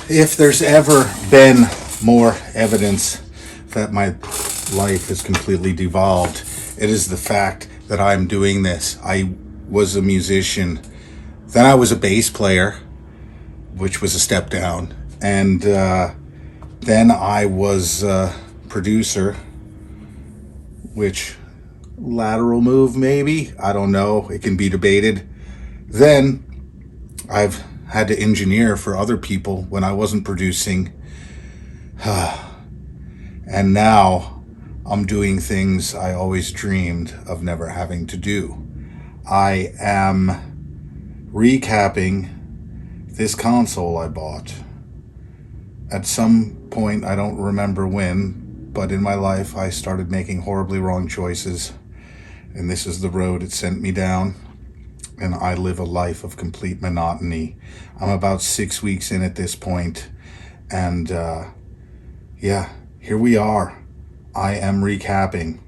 If there's ever been more evidence that my life is completely devolved, it is the fact that I'm doing this. I was a musician, then I was a bass player, which was a step down, and then I was a producer, which lateral move maybe, I don't know, it can be debated. Then I've had to engineer for other people when I wasn't producing. And now I'm doing things I always dreamed of never having to do. I am recapping this console I bought. At some point, I don't remember when, but in my life I started making horribly wrong choices, and this is the road it sent me down. And I live a life of complete monotony. I'm about 6 weeks in at this point, and yeah, here we are. I am recapping.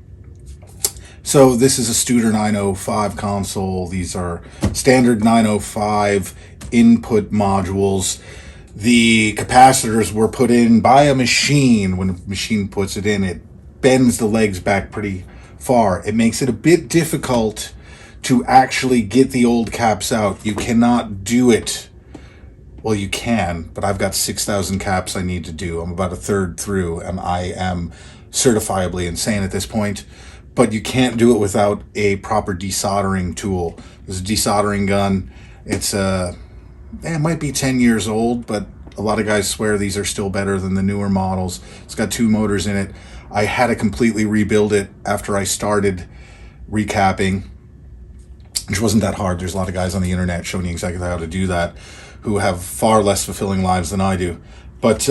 So this is a Studer 905 console. These are standard 905 input modules. The capacitors were put in by a machine. When a machine puts it in, it bends the legs back pretty far. It makes it a bit difficult to actually get the old caps out. You cannot do it. Well, you can, but I've got 6,000 caps I need to do. I'm about a third through, and I am certifiably insane at this point. But you can't do it without a proper desoldering tool. There's a desoldering gun. It might be 10 years old, but a lot of guys swear these are still better than the newer models. It's got 2 motors in it. I had to completely rebuild it after I started recapping, which wasn't that hard. There's a lot of guys on the internet showing you exactly how to do that who have far less fulfilling lives than I do. But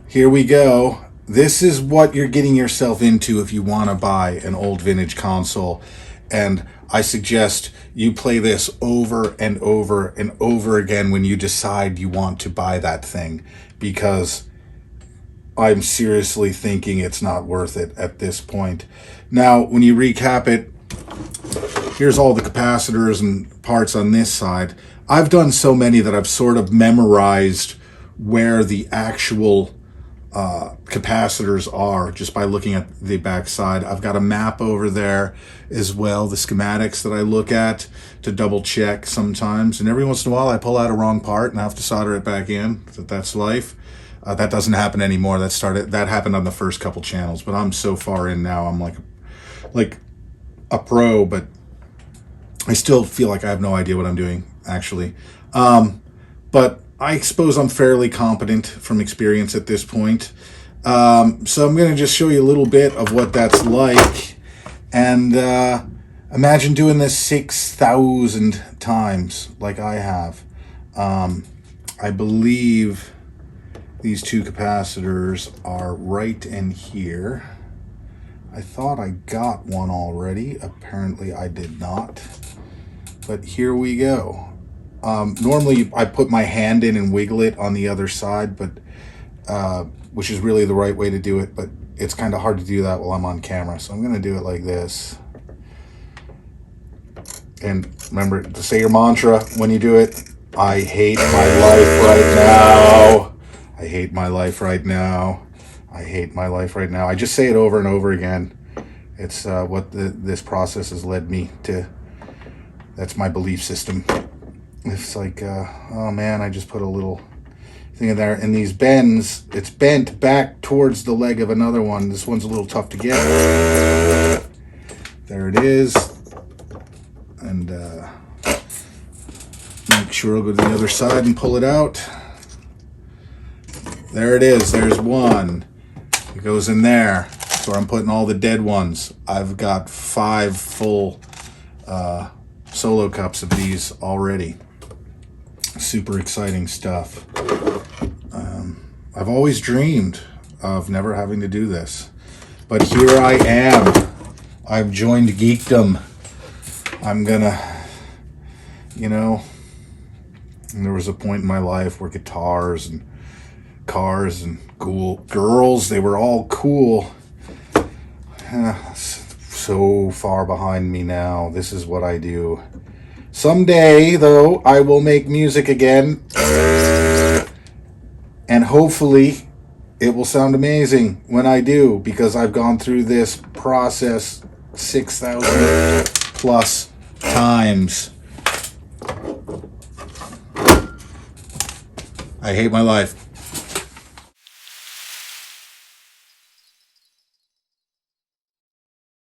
here we go. This is what you're getting yourself into if you want to buy an old vintage console. And I suggest you play this over and over and over again when you decide you want to buy that thing, because I'm seriously thinking it's not worth it at this point. Now, when you recap it, here's all the capacitors and parts on this side. I've done so many that I've sort of memorized where the actual capacitors are just by looking at the back side. I've got a map over there as well, the schematics that I look at to double check sometimes. And every once in a while I pull out a wrong part and I have to solder it back in. That's life. That doesn't happen anymore. That happened on the first couple channels, but I'm so far in now. I'm like a pro, but I still feel like I have no idea what I'm doing, actually. But I suppose I'm fairly competent from experience at this point. So I'm going to just show you a little bit of what that's like. And imagine doing this 6,000 times like I have. I believe these 2 capacitors are right in here. I thought I got one already. Apparently I did not. But here we go. Normally I put my hand in and wiggle it on the other side, but which is really the right way to do it, but it's kind of hard to do that while I'm on camera. So I'm going to do it like this. And remember to say your mantra when you do it. I hate my life right now. I hate my life right now. I hate my life right now. I just say it over and over again. It's what this process has led me to. That's my belief system. It's like, oh man, I just put a little thing in there. And these bends, it's bent back towards the leg of another one. This one's a little tough to get. There it is. And make sure I'll go to the other side and pull it out. There it is. There's one. It goes in there. That's where I'm putting all the dead ones. I've got 5 full solo cups of these already. Super exciting stuff. I've always dreamed of never having to do this, but here I am. I've joined geekdom. I'm gonna, and there was a point in my life where guitars and cars and cool girls, they were all cool. So far behind me now. This is what I do. Someday, though, I will make music again. hopefully it will sound amazing when I do, because I've gone through this process 6,000 plus times. I hate my life.